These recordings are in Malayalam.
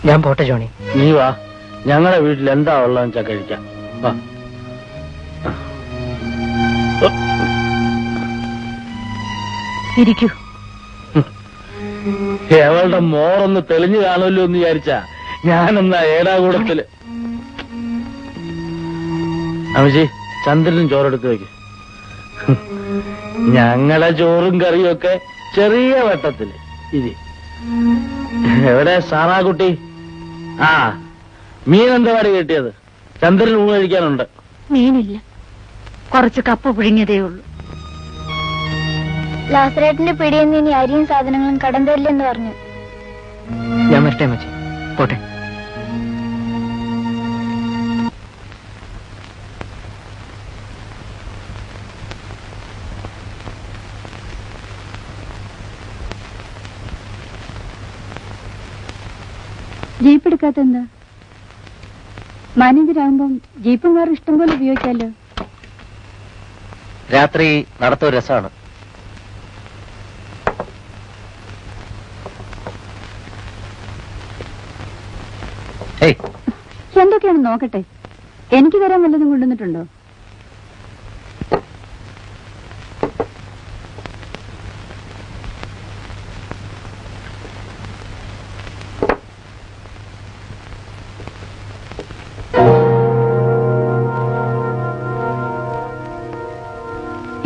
ഞാൻ പോട്ടെ ജോണി. നീ വാ, ഞങ്ങളുടെ വീട്ടിൽ എന്താ ഉള്ളതെന്ന് വെച്ചാൽ കഴിക്കാം. വാ. ഇരിക്കൂ. അവളുടെ മോറൊന്ന് തെളിഞ്ഞു കാണുമല്ലോ എന്ന് വിചാരിച്ചാ ഞാനെന്നാ ഏടാകൂടത്തില്. അമ്മച്ചി, ചന്ദ്രനും ചോറെടുത്ത് വയ്ക്കും. ഞങ്ങളെ ചോറും കറിയും ഒക്കെ ചെറിയ വട്ടത്തില്. ഇരി. എവിടെ സാറാകുട്ടി? ആ, മീൻ എന്താ പാടി കിട്ടിയത്? ചന്ദ്രൻ ഊണ് കഴിക്കാനുണ്ട്. മീനില്ല, കുറച്ച് കപ്പ പുഴുങ്ങിയതേ ഉള്ളൂ. ലാസറേട്ടിന്റെ പിടിയിൽ നിന്ന് ഇനി അരിയും സാധനങ്ങളും കടം തരില്ലെന്ന് പറഞ്ഞു. ഞാൻ വരട്ടെ അമ്മച്ചി, പോട്ടെ. ജീപ്പ് എടുക്കാത്ത എന്താ? മാനേജരാകുമ്പം ജീപ്പും കാറും ഇഷ്ടം പോലെ ഉപയോഗിക്കാമല്ലോ. രാത്രി നടത്തൊരു രസമാണ്. എന്തൊക്കെയാണ് നോക്കട്ടെ. എനിക്ക് തരാൻ വല്ലതും കൊണ്ടുവന്നിട്ടുണ്ടോ?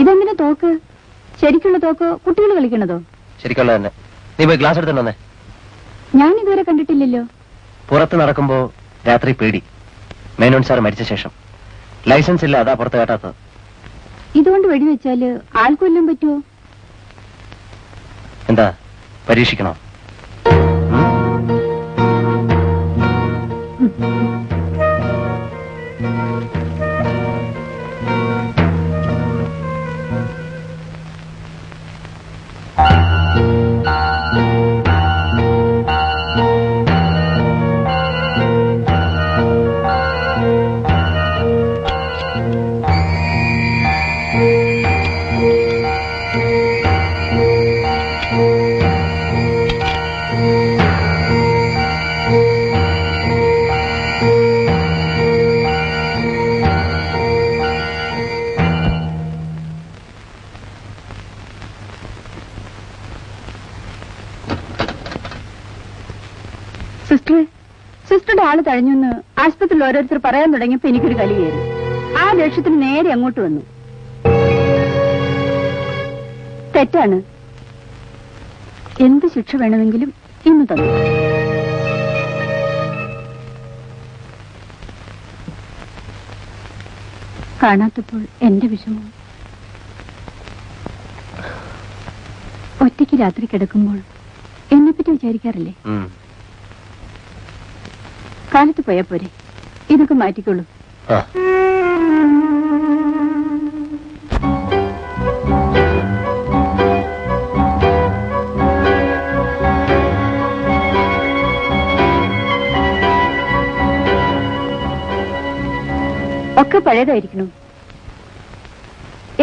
ഇതെങ്ങനെ തോക്ക്? ശരിക്കുള്ള തോക്കോ കുട്ടികൾ കളിക്കണതോ? ശരിക്കുള്ള തന്നെ. നീ പോയി ഗ്ലാസ് എടുത്തിട്ടുണ്ടോ? ഞാൻ ഇതുവരെ കണ്ടിട്ടില്ലല്ലോ. പുറത്ത് നടക്കുമ്പോ രാത്രി പേടി. മേനോൻ സാർ മരിച്ച ശേഷം ലൈസൻസ് ഇല്ല, അതാ പുറത്ത് കേട്ടാത്തത്. ഇതുകൊണ്ട് വെടിവെച്ചാല് ആൾക്കൊല്ലാൻ പറ്റുമോ? എന്താ പരീക്ഷിക്കണോ? സിസ്റ്ററുടെ ആള് തഴഞ്ഞെന്ന് ആശുപത്രിയിൽ ഓരോരുത്തർ പറയാൻ തുടങ്ങിയപ്പോ എനിക്കൊരു കലി കയറി. ആ ദേഷ്യത്തിന് നേരെ അങ്ങോട്ട് വന്നു. തെറ്റാണ്. എന്ത് ശിക്ഷ വേണമെങ്കിലും ഇന്ന് തന്നു. കാണാത്തപ്പോൾ എന്റെ വിഷമം. ഒറ്റയ്ക്ക് രാത്രി കിടക്കുമ്പോൾ എന്നെപ്പറ്റി വിചാരിക്കാറില്ലേ? കാലത്ത് പോയാ പോരെ, ഇതൊക്കെ മാറ്റിക്കോളൂ. ഒക്കെ പഴയതായിരിക്കണു.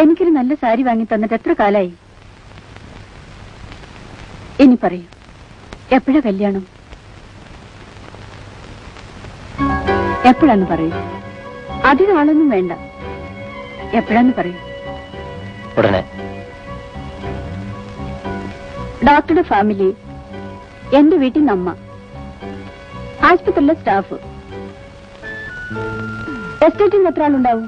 എനിക്കൊരു നല്ല സാരി വാങ്ങി തന്നിട്ട് എത്ര കാലായി? ഇനി പറയൂ, എപ്പോഴാ കല്യാണം? എപ്പോഴാന്ന് പറയൂ. അധികം ആളൊന്നും വേണ്ട. എപ്പോഴാന്ന് പറയൂ. ഉടനെ. ഡോക്ടറുടെ ഫാമിലി, എന്റെ വീട്ടിൽ നിന്ന് അമ്മ, ആശുപത്രിയിലെ സ്റ്റാഫ്, എസ്റ്റേറ്റിൽ എത്ര ആളുണ്ടാവും?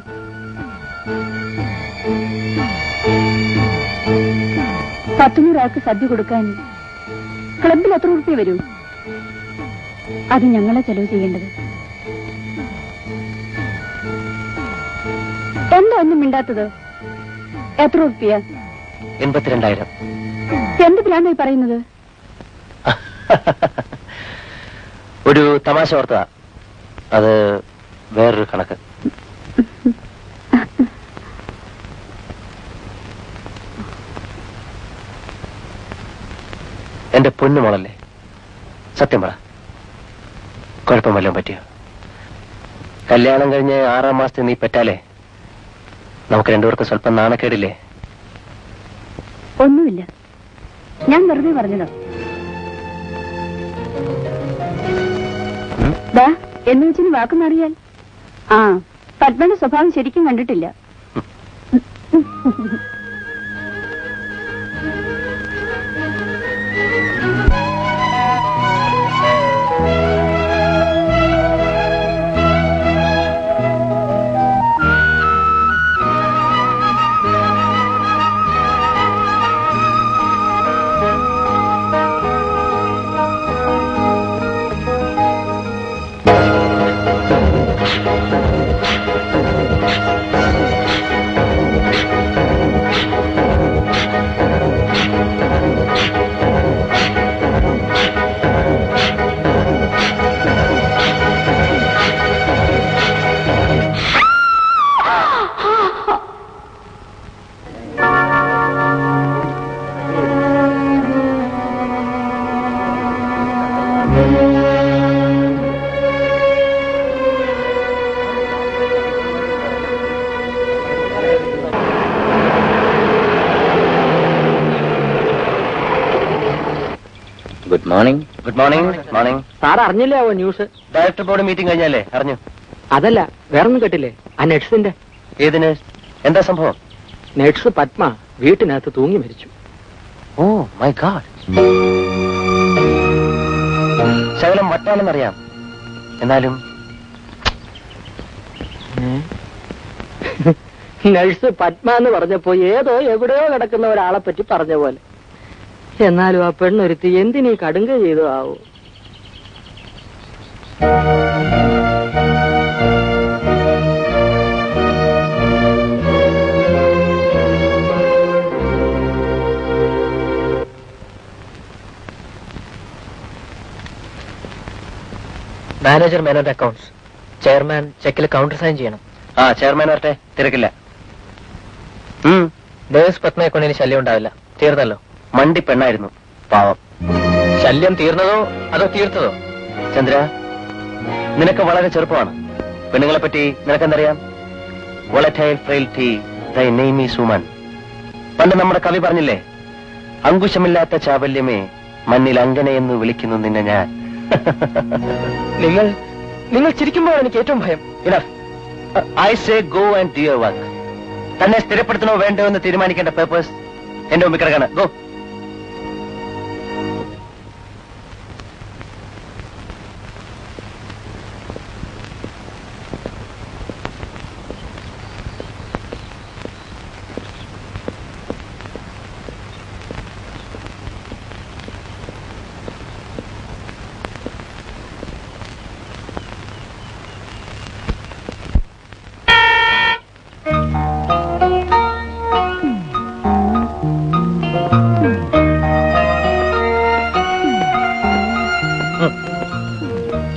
പത്തുനൂറാൾക്ക് സദ്യ കൊടുക്കാൻ ക്ലബിൽ എത്ര ഉറുപ്പിക വരൂ? അത് ഞങ്ങളെ ചെലവ് ചെയ്യേണ്ടത്. എന്താ ഒന്നും മിണ്ടാത്തത്? എത്ര ഉറുപ്പിയ? 82,000. എന്ത് ഭ്രാന്തായി പറയുന്നത്? ഒരു തമാശ ഓർത്തതാ, അത് വേറൊരു കണക്ക്. എന്റെ പൊന്നു മോളല്ലേ, സത്യം പറ, കുഴപ്പം വല്ലതും പറ്റിയോ? കല്യാണം കഴിഞ്ഞ് 6 മാസത്തിൽ നീ പറ്റാലേ നമുക്ക് രണ്ടുപേർക്ക് സ്വല്പം നാണക്കേടില്ലേ? ഒന്നുമില്ല, ഞാൻ വെറുതെ പറഞ്ഞതോ. എന്ന് വെച്ചിന് വാക്കുന്നറിയാൻ. ആ, പത്മയുടെ സ്വഭാവം ശരിക്കും കണ്ടിട്ടില്ല. Good morning. Good morning. Morning. Sir അറിഞ്ഞില്ലാവോ ന്യൂസ്? ഡയറക്ടർ ബോർഡ് മീറ്റിംഗ് കഴിഞ്ഞല്ലേ? അറിഞ്ഞു. അതല്ല, വേറൊന്നും കേട്ടില്ലേ? ആ നഴ്സിന്റെ. ഏതിന്? എന്താ സംഭവം? നഴ്സ് പത്മ വീട്ടിനകത്ത് തൂങ്ങി മരിച്ചു. Oh my god. ശകലം വട്ടാണെന്നറിയാം, എന്നാലും നഴ്സ് പത്മ എന്ന് പറഞ്ഞപ്പോ ഏതോ എവിടെയോ കിടക്കുന്ന ഒരാളെ പറ്റി പറഞ്ഞ പോലെ. എന്നാലും ആ പെണ്ണൊരുത്തി എന്തിനീ കടുങ്ക ചെയ്തു ആവോ? മാനേജർ മേനോന്റെ അക്കൗണ്ട്സ്. ചെയർമാൻ ചെക്കിൽ കൗണ്ടർ സൈൻ ചെയ്യണം. ആ, ചെയർമാൻ വരട്ടെ, തിരക്കില്ല. നേഴ്സ് പത്മയെ കൊണ്ടിന് ശല്യം ഉണ്ടാവില്ല. തീർന്നല്ലോ. മണ്ടി പെണ്ണായിരുന്നു, പാവം. ശല്യം തീർന്നതോ അതോ തീർത്തതോ? ചന്ദ്ര, നിനക്ക് വളരെ ചെറുപ്പമാണ്. പെണ്ണുങ്ങളെ പറ്റി നിനക്കെന്തറിയാം? വോളറ്റൈൽ ഫ്രെയിൽറ്റി ദൈ നെയിം ഈസ് വുമൻ. പണ്ട് നമ്മുടെ കവി പറഞ്ഞില്ലേ, അങ്കുശമില്ലാത്ത ചാബല്യമേ മണ്ണിൽ അങ്കനെയെന്ന് വിളിക്കുന്നു നിന്നെ ഞാൻ. നിങ്ങൾ ചിരിക്കുമ്പോഴാണ് എനിക്ക് ഏറ്റവും ഭയം. I say go and do your work. തന്നെ സ്ഥിരപ്പെടുത്തണോ വേണ്ടോ എന്ന് തീരുമാനിക്കേണ്ട പേപ്പേഴ്സ് എന്റെ മുമ്പിൽ കിടക്കാണ്. ഗോ.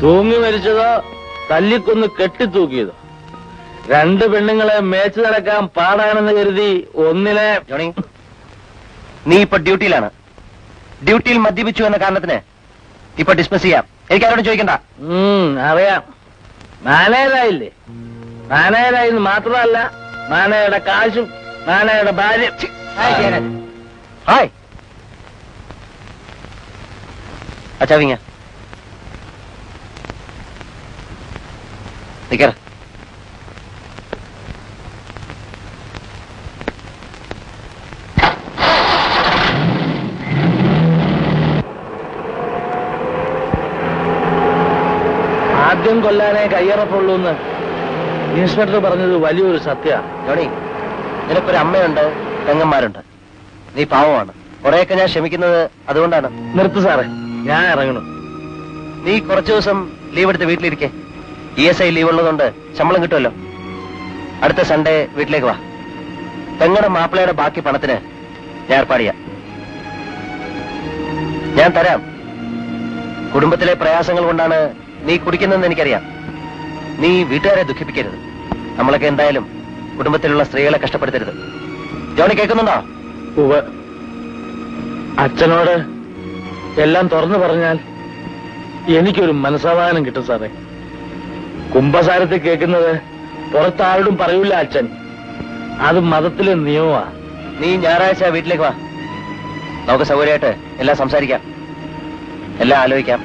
തൂങ്ങി മരിച്ചതോ തല്ലിക്കൊന്ന് കെട്ടിത്തൂക്കിയതോ? രണ്ട് പെണ്ണുങ്ങളെ മേച്ചു നടക്കാൻ പാടാണെന്ന് കരുതി ഒന്നിനെ. ജോണി, നീ ഇപ്പൊ ഡ്യൂട്ടിയിലാണ്. ഡ്യൂട്ടിയിൽ മദ്യപിച്ചു എന്ന കാരണത്തിന് ഇപ്പൊ ഡിസ്മിസ് ചെയ്യാം. എനിക്ക് ആരോടും ചോദിക്കണ്ട. അറിയാം. മാനേജരായില്ലേ? മാനേജരായിന്ന് മാത്രമല്ല, മാനേജരുടെ കാശും മാനേജരുടെ ഭാര്യ. ഹായ് അച്ചാവിങ്ങ നിക്കറ. ആദ്യം കൊല്ലാനേ കയ്യറപ്പുള്ളൂ എന്ന് ഇൻസ്പെക്ടർ പറഞ്ഞത് വലിയൊരു സത്യമാണ്. ജോണി, നിനക്കൊരു അമ്മയുണ്ട്, പെങ്ങന്മാരുണ്ട്. നീ പാവമാണ്. കുറെയൊക്കെ ഞാൻ ക്ഷമിക്കുന്നത് അതുകൊണ്ടാണ്. നിർത്ത് സാറേ, ഞാൻ ഇറങ്ങണം. നീ കുറച്ചു ദിവസം ലീവ് എടുത്ത് വീട്ടിലിരിക്കേ. ESI ലീവ് ഉള്ളതുകൊണ്ട് ശമ്പളം കിട്ടുമല്ലോ. അടുത്ത സൺഡേ വീട്ടിലേക്ക് വാ. പെങ്ങളുടെ മാപ്പിളയുടെ ബാക്കി പണത്തിന് ഞാൻ ഏർപ്പാട് ചെയ്യാം. ഞാൻ തരാം. കുടുംബത്തിലെ പ്രയാസങ്ങൾ കൊണ്ടാണ് നീ കുടിക്കുന്നതെന്ന് എനിക്കറിയാം. നീ വീട്ടുകാരെ ദുഃഖിപ്പിക്കരുത്. നമ്മളൊക്കെ എന്തായാലും കുടുംബത്തിലുള്ള സ്ത്രീകളെ കഷ്ടപ്പെടുത്തരുത്. ജോണി, കേൾക്കുന്നുണ്ടോ? ഉവ്വ്. അച്ഛനോട് എല്ലാം തുറന്നു പറഞ്ഞാൽ എനിക്കൊരു മനസ്സമാധാനം കിട്ടും സാറേ. കുംഭസാരത്തിൽ കേൾക്കുന്നത് പുറത്താരോടും പറയൂല അച്ഛൻ. അത് മതത്തിലെ നിയമമാ. നീ ഞായറാഴ്ച വീട്ടിലേക്ക് വാ. നമുക്ക് സൗകര്യമായിട്ട് എല്ലാം സംസാരിക്കാം, എല്ലാം ആലോചിക്കാം.